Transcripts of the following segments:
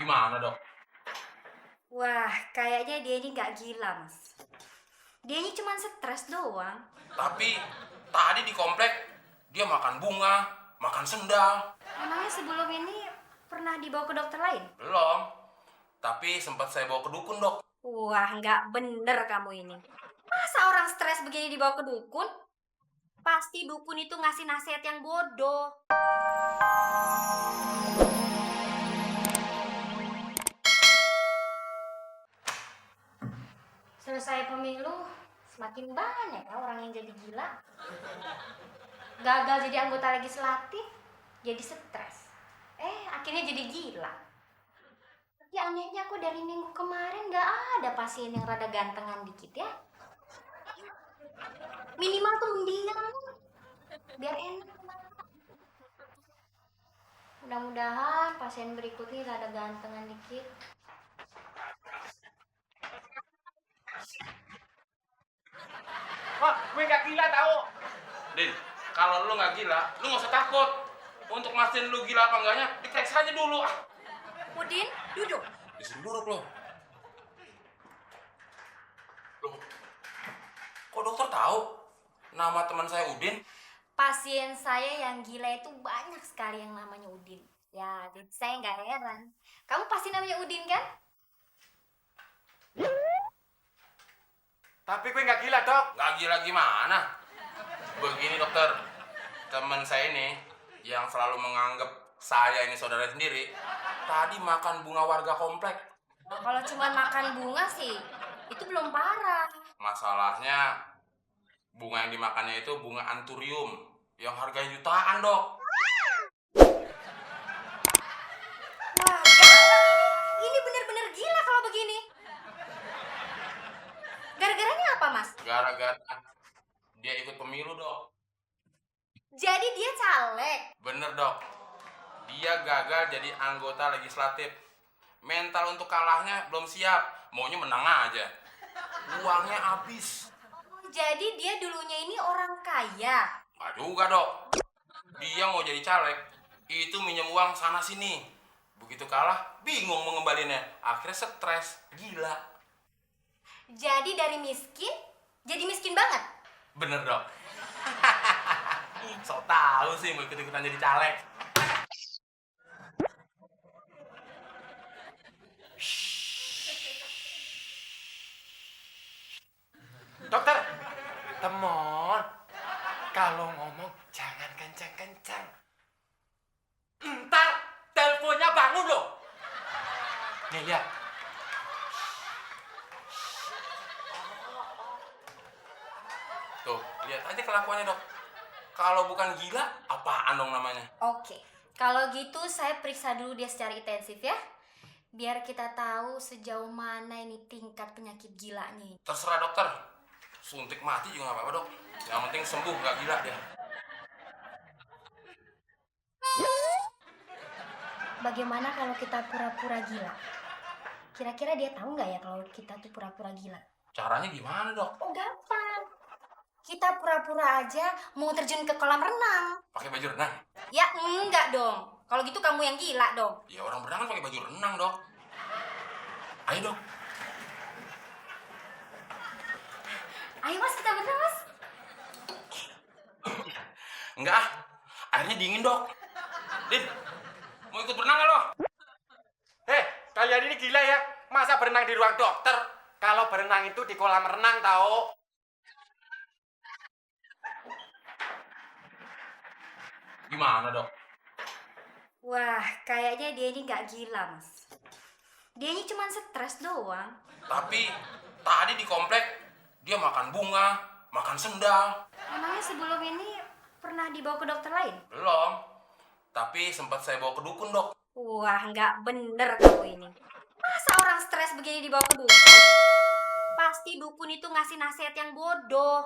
Gimana, Dok? Wah, kayaknya dia ini nggak gila, Mas. Dia ini cuma stres doang. Tapi tadi di komplek dia makan bunga, makan sendal. Emangnya sebelum ini pernah dibawa ke dokter lain? Belum. Tapi sempat saya bawa ke dukun, Dok. Wah, nggak bener kamu ini. Masa orang stres begini dibawa ke dukun? Pasti dukun itu ngasih nasihat yang bodoh. Selesai pemilu, semakin banyak ya orang yang jadi gila. Gagal jadi anggota legislatif, jadi stres. Akhirnya jadi gila. Tapi anehnya aku dari minggu kemarin nggak ada pasien yang rada gantengan dikit ya. Minimal tuh mendingan, biar enak. Mudah-mudahan pasien berikutnya rada gantengan dikit. Wah, gue gak gila tau. Din, kalau lu nggak gila, lu nggak usah takut. Untuk mastiin lu gila apa enggaknya, diperiksa aja dulu. Udin, duduk. Disuruh duduk lo. Loh, kok dokter tahu nama teman saya Udin? Pasien saya yang gila itu banyak sekali yang namanya Udin. Ya, jadi saya nggak heran. Kamu pasti namanya Udin kan? Tapi gue gak gila, Dok. Nggak gila gimana? Begini dokter, teman saya ini yang selalu menganggap saya ini saudara sendiri, tadi makan bunga warga komplek. Kalau cuma makan bunga sih, itu belum parah. Masalahnya bunga yang dimakannya itu bunga anturium yang harganya jutaan, Dok. Wah, gawat. Ini bener-bener gila kalau begini. Gara-garanya apa, Mas? Gara-gara dia ikut pemilu, Dok. Jadi dia caleg. Bener, Dok. Dia gagal jadi anggota legislatif. Mental untuk kalahnya belum siap. Maunya menang aja. Uangnya habis. Jadi dia dulunya ini orang kaya. Nggak juga, Dok. Dia mau jadi caleg, itu minjem uang sana-sini. Begitu kalah, bingung mau ngembalinya. Akhirnya stres, gila. Jadi dari miskin, jadi miskin banget. Bener, Dok. Sok tahu sih mau ikut-ikutan jadi caleg. Dokter, temon. Kalau ngomong jangan kencang-kencang. Ntar teleponnya bangun loh. Nih lihat. Tuh, lihat aja kelakuannya, Dok. Kalau bukan gila, apaan dong namanya? Oke, kalau gitu saya periksa dulu dia secara intensif ya. Biar kita tahu sejauh mana ini tingkat penyakit gilanya. Terserah dokter. Suntik mati juga nggak apa-apa, Dok. Yang penting sembuh, nggak gila dia. Bagaimana kalau kita pura-pura gila? Kira-kira dia tahu nggak ya kalau kita tuh pura-pura gila? Caranya gimana, Dok? Oh, gampang. Kita pura-pura aja mau terjun ke kolam renang. Pakai baju renang? Ya enggak dong. Kalau gitu kamu yang gila dong. Ya orang berenang kan pakai baju renang, Dok. Ayo, Dok. Ayo Mas, kita berenang Mas. Enggak ah, airnya dingin, Dok. Din, mau ikut berenang nggak lo? Kalian ini gila ya. Masa berenang di ruang dokter? Kalau berenang itu di kolam renang tau. Gimana, Dok? Wah, kayaknya dia ini nggak gila Mas. Dia ini cuma stres doang. Tapi tadi di komplek dia makan bunga, makan sendal. Emangnya sebelum ini pernah dibawa ke dokter lain? Belum. Tapi sempat saya bawa ke dukun, Dok. Wah, nggak bener kamu ini. Masa orang stres begini dibawa ke dukun? Pasti dukun itu ngasih nasihat yang bodoh.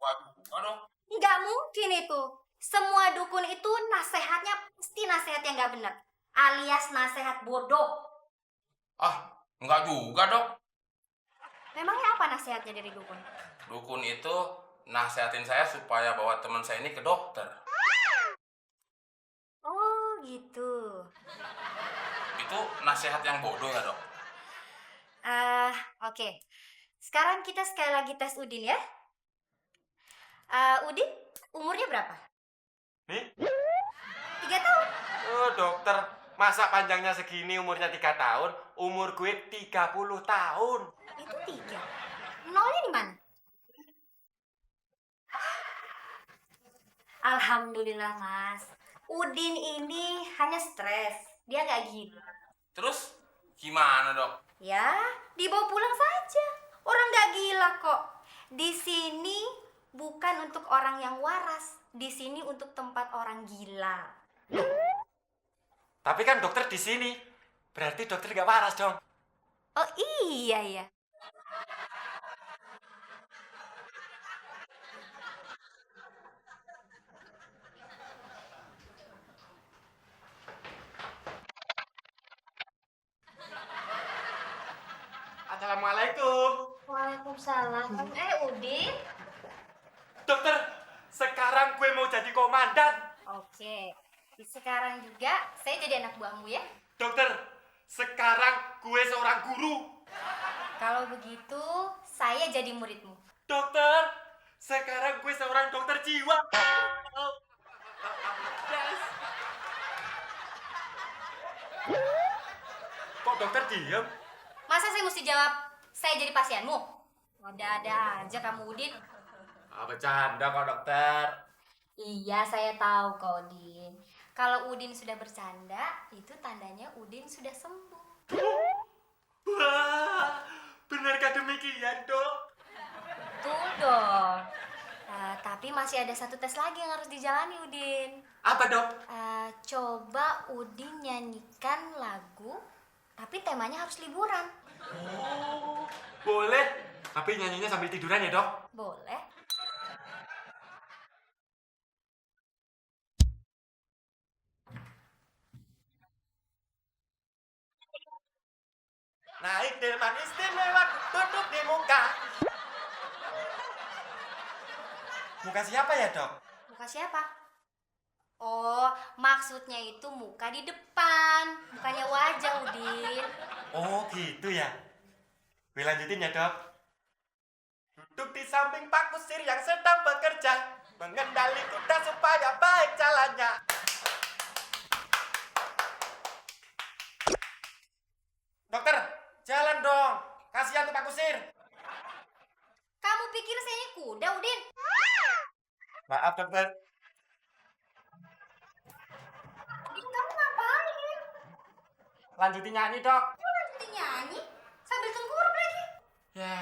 Waduh, Dok. Nggak mungkin itu. Semua dukun itu nasihatnya pasti nasihat yang nggak bener. Alias nasihat bodoh. Ah, enggak juga, Dok. Memangnya apa nasihatnya dari dukun? Dukun itu nasihatin saya supaya bawa teman saya ini ke dokter. Oh gitu. Itu itu nasihat yang bodoh ya, Dok? Oke. Sekarang kita sekali lagi tes Udin ya. Udin, umurnya berapa? Nih? 3 tahun. Oh, dokter, masa panjangnya segini umurnya 3 tahun? Umur gue 30 tahun. Itu 3. Nolnya di mana? Alhamdulillah, Mas. Udin ini hanya stres. Dia nggak gila. Terus gimana, Dok? Ya, dibawa pulang saja. Orang nggak gila kok. Di sini bukan untuk orang yang waras. Di sini untuk tempat orang gila. Tapi kan dokter di sini. Berarti dokter gak waras dong. Oh iya ya. Assalamualaikum. Waalaikumsalam. Udin. Dokter, sekarang gue mau jadi komandan. Oke. Sekarang juga saya jadi anak buahmu ya. Dokter, sekarang gue seorang guru. Kalau begitu, saya jadi muridmu. Dokter, sekarang gue seorang dokter jiwa. Yes. Kok dokter diem? Masa saya mesti jawab, saya jadi pasienmu? Ada-ada aja kamu, Udin. Bercanda kok dokter. Iya, saya tahu kok, Udin. Kalau Udin sudah bercanda, itu tandanya Udin sudah sembuh. Wah, benarkah demikian dok? Betul dong. Tapi masih ada satu tes lagi yang harus dijalani, Udin. Apa dok? Coba Udin nyanyikan lagu, tapi temanya harus liburan. Oh, boleh. Tapi nyanyinya sambil tiduran ya dok? Boleh. Naik delman istimewa, duduk di muka. Muka siapa ya dok? Muka siapa? Oh, maksudnya itu muka di depan, bukannya wajah, Udin. Oh gitu ya. Gue lanjutin ya dok. Duduk di samping Pak Kusir yang sedang bekerja, mengendali kuda supaya baik jalannya. Dokter, jalan dong. Kasihan tuh Pak Kusir. Kamu pikir saya ini kuda, Udin? Maaf dokter. Udin, kamu ngapain? Lanjutin nyanyi dok. Kamu lanjutin nyanyi sambil tengkurap lagi. Ya,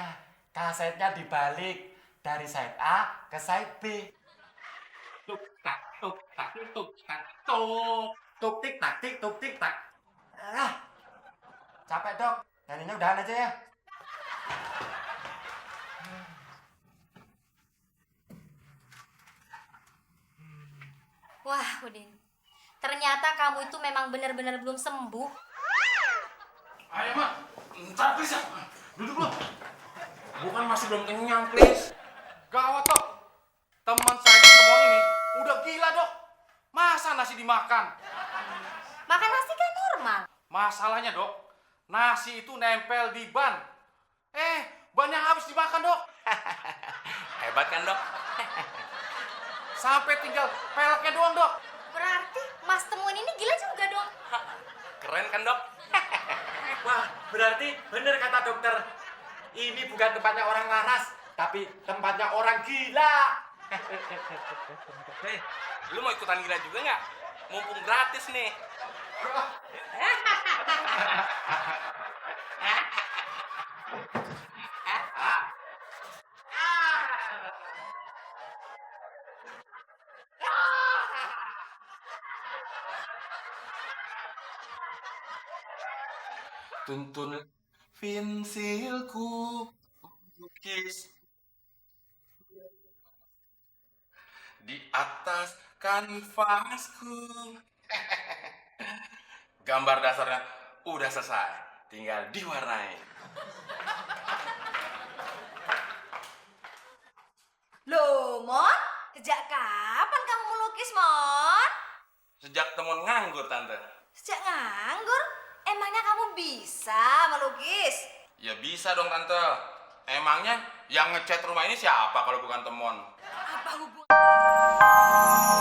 kasetnya dibalik dari side A ke side B. Tuk tak tuk tak tuk tak tuk. Tuk tik tak tik tuk tik tak. Capek dok. Nyanyinya udahan aja ya. Wah, Udin. Ternyata kamu itu memang benar-benar belum sembuh. Ayo, Mak. Ntar, please, ya. Duduk lu. Bukan masih belum kenyang, please. Gawat dok, teman saya ketemuan ini udah gila dok. Masa nasi dimakan? Makan nasi kan normal. Masalahnya dok, nasi itu nempel di ban. Bannya habis dimakan dok. Hebat kan, Dok? Sampai tinggal peleknya doang dok. Berarti Mas temuan ini gila juga dong. Keren kan, Dok? Wah, berarti bener kata dokter. Ini bukan tempatnya orang waras, tapi tempatnya orang gila. Hei, lu mau ikutan gila juga nggak? Mumpung gratis nih. Tuntun pensilku lukis di atas kanvasku. Gambar dasarnya udah selesai, tinggal diwarnai. Loh, Mon? Sejak kapan kamu melukis, Mon? Sejak temen nganggur, Tante. Sejak nganggur? Emang Kok bisa melukis? Ya bisa dong tante. Emangnya yang ngecat rumah ini siapa kalau bukan Temon? Apa hubungan?